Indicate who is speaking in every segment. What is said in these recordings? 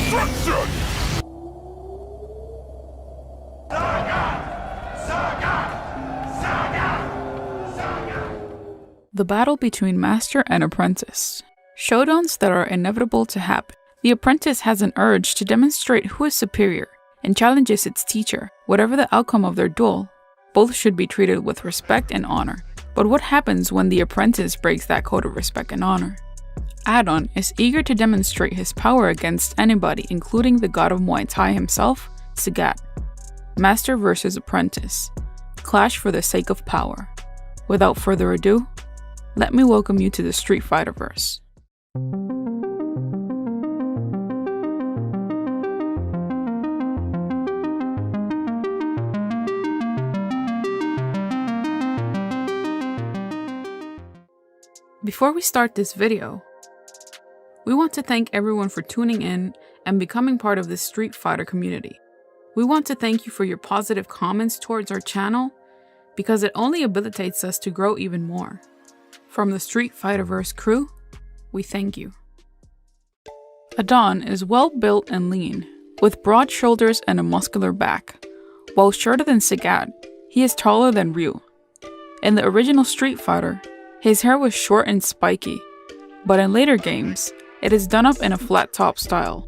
Speaker 1: destruction!
Speaker 2: The battle between master and apprentice. Showdowns that are inevitable to happen. The apprentice has an urge to demonstrate who is superior and challenges its teacher. Whatever the outcome of their duel, both should be treated with respect and honor. But what happens when the apprentice breaks that code of respect and honor? Adon is eager to demonstrate his power against anybody, including the god of Muay Thai himself, Sagat. Master versus apprentice. Clash for the sake of power. Without further ado, let me welcome you to the Street Fighter verse. Before we start this video, we want to thank everyone for tuning in and becoming part of this Street Fighter community. We want to thank you for your positive comments towards our channel because it only habilitates us to grow even more. From the Street Fighterverse crew, we thank you. Adon is well built and lean, with broad shoulders and a muscular back. While shorter than Sagat, he is taller than Ryu. In the original Street Fighter, his hair was short and spiky, but in later games, it is done up in a flat top style.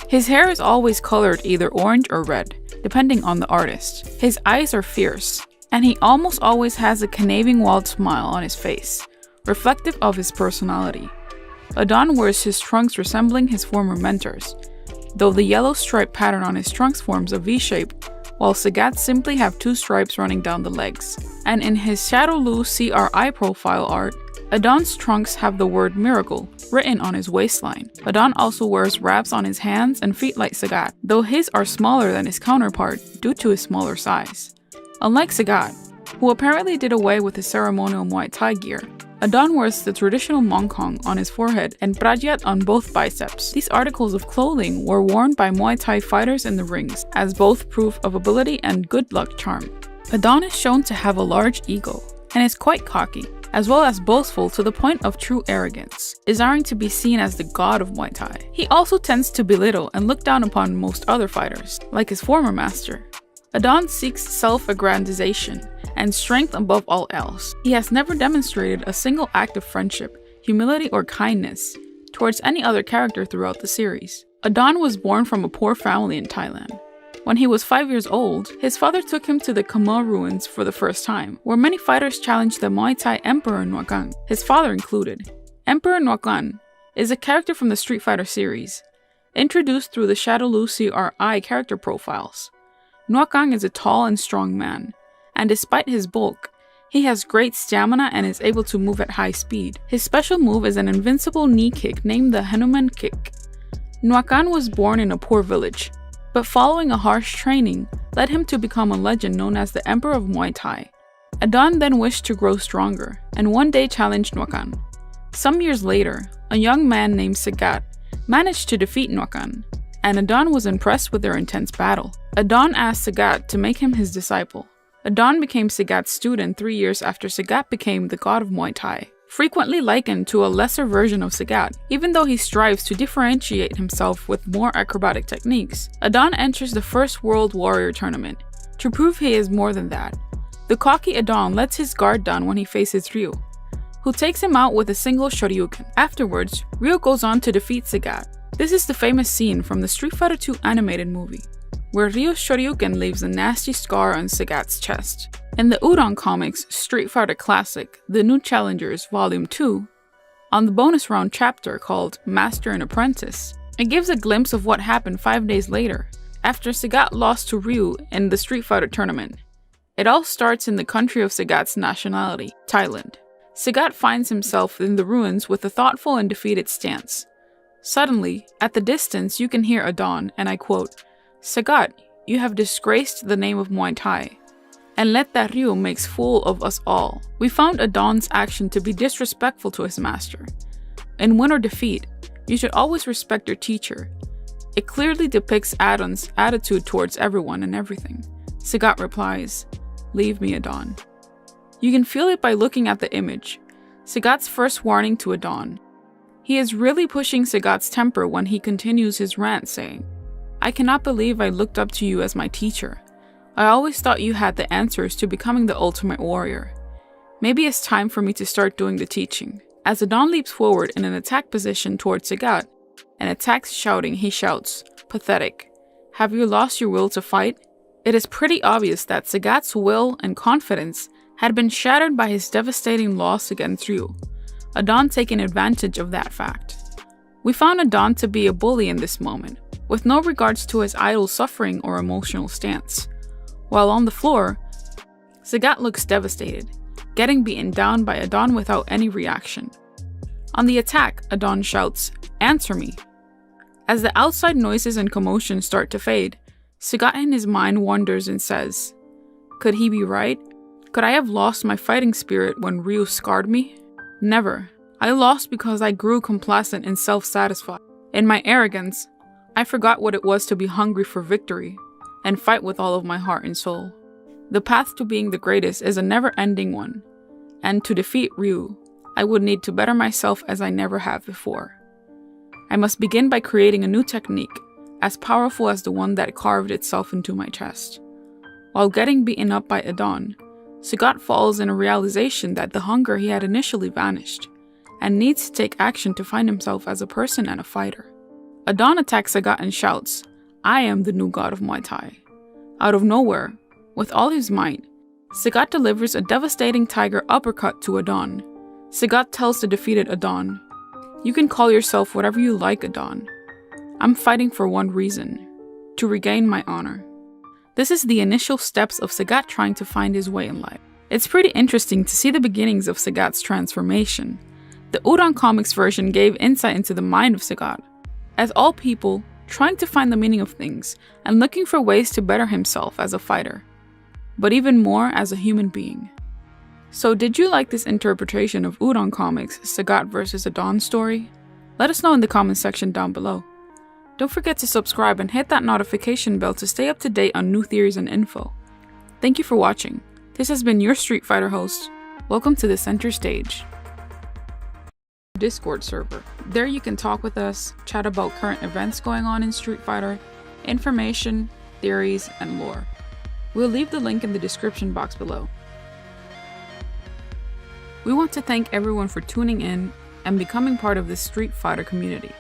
Speaker 2: His hair is always colored either orange or red, depending on the artist. His eyes are fierce, and he almost always has a conniving wild smile on his face, reflective of his personality. Adon wears his trunks resembling his former mentors, though the yellow stripe pattern on his trunks forms a V-shape, while Sagat simply have two stripes running down the legs. And in his Showdown CRI profile art, Adon's trunks have the word miracle written on his waistline. Adon also wears wraps on his hands and feet like Sagat, though his are smaller than his counterpart due to his smaller size. Unlike Sagat, who apparently did away with his ceremonial Muay Thai gear, Adon wears the traditional mongkong on his forehead and pradyat on both biceps. These articles of clothing were worn by Muay Thai fighters in the rings as both proof of ability and good luck charm. Adon is shown to have a large ego and is quite cocky, as well as boastful to the point of true arrogance, desiring to be seen as the god of Muay Thai. He also tends to belittle and look down upon most other fighters, like his former master. Adon seeks self-aggrandization and strength above all else. He has never demonstrated a single act of friendship, humility, or kindness towards any other character throughout the series. Adon was born from a poor family in Thailand. When he was 5 years old, his father took him to the Khmer ruins for the first time, where many fighters challenged the Muay Thai Emperor Nguyen, his father included. Emperor Nguyen is a character from the Street Fighter series, introduced through the Showdown CRI character profiles. Nguyen is a tall and strong man, and despite his bulk, he has great stamina and is able to move at high speed. His special move is an invincible knee kick named the Hanuman kick. Nguyen was born in a poor village, but following a harsh training led him to become a legend known as the Emperor of Muay Thai. Adon then wished to grow stronger, and one day challenged Nguyen. Some years later, a young man named Sagat managed to defeat Nguyen, and Adon was impressed with their intense battle. Adon asked Sagat to make him his disciple. Adon became Sagat's student 3 years after Sagat became the god of Muay Thai, frequently likened to a lesser version of Sagat, even though he strives to differentiate himself with more acrobatic techniques. Adon enters the first World Warrior tournament to prove he is more than that. The cocky Adon lets his guard down when he faces Ryu, who takes him out with a single Shoryuken. Afterwards, Ryu goes on to defeat Sagat. This is the famous scene from the Street Fighter 2 animated movie, where Ryu's Shoryuken leaves a nasty scar on Sagat's chest. In the Adon comics Street Fighter Classic, The New Challengers Volume 2, on the bonus round chapter called Master and Apprentice, it gives a glimpse of what happened 5 days later, after Sagat lost to Ryu in the Street Fighter tournament. It all starts in the country of Sagat's nationality, Thailand. Sagat finds himself in the ruins with a thoughtful and defeated stance. Suddenly, at the distance, you can hear Adon, and I quote, "Sagat, you have disgraced the name of Muay Thai, and let that Ryu makes fool of us all." We found Adon's action to be disrespectful to his master. In win or defeat, you should always respect your teacher. It clearly depicts Adon's attitude towards everyone and everything. Sagat replies, "Leave me, Adon." You can feel it by looking at the image. Sagat's first warning to Adon. He is really pushing Sagat's temper when he continues his rant saying, "I cannot believe I looked up to you as my teacher. I always thought you had the answers to becoming the ultimate warrior. Maybe it's time for me to start doing the teaching." As Adon leaps forward in an attack position towards Sagat and attacks shouting, he shouts, "Pathetic. Have you lost your will to fight?" It is pretty obvious that Sagat's will and confidence had been shattered by his devastating loss against Ryu, Adon taking advantage of that fact. We found Adon to be a bully in this moment, with no regards to his idol's suffering or emotional stance. While on the floor, Sagat looks devastated, getting beaten down by Adon without any reaction. On the attack, Adon shouts, "Answer me." As the outside noises and commotion start to fade, Sagat in his mind wonders and says, "Could he be right? Could I have lost my fighting spirit when Ryu scarred me? Never. I lost because I grew complacent and self-satisfied. In my arrogance, I forgot what it was to be hungry for victory and fight with all of my heart and soul. The path to being the greatest is a never-ending one, and to defeat Ryu, I would need to better myself as I never have before. I must begin by creating a new technique, as powerful as the one that carved itself into my chest." While getting beaten up by Adon, Sagat falls in a realization that the hunger he had initially vanished, and needs to take action to find himself as a person and a fighter. Adon attacks Sagat and shouts, "I am the new god of Muay Thai." Out of nowhere, with all his might, Sagat delivers a devastating tiger uppercut to Adon. Sagat tells the defeated Adon, "You can call yourself whatever you like, Adon. I'm fighting for one reason, to regain my honor." This is the initial steps of Sagat trying to find his way in life. It's pretty interesting to see the beginnings of Sagat's transformation. The Adon Comics version gave insight into the mind of Sagat, as all people trying to find the meaning of things and looking for ways to better himself as a fighter, but even more as a human being. So did you like this interpretation of Adon Comics' Sagat vs. Adon story? Let us know in the comment section down below. Don't forget to subscribe and hit that notification bell to stay up to date on new theories and info. Thank you for watching. This has been your Street Fighter host. Welcome to the center stage. Discord server. There you can talk with us, chat about current events going on in Street Fighter, information, theories, and lore. We'll leave the link in the description box below. We want to thank everyone for tuning in and becoming part of this Street Fighter community.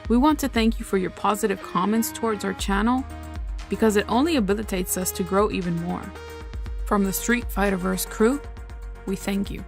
Speaker 2: We want to thank you for your positive comments towards our channel, because it only habilitates us to grow even more. From the Street Fighterverse crew, we thank you.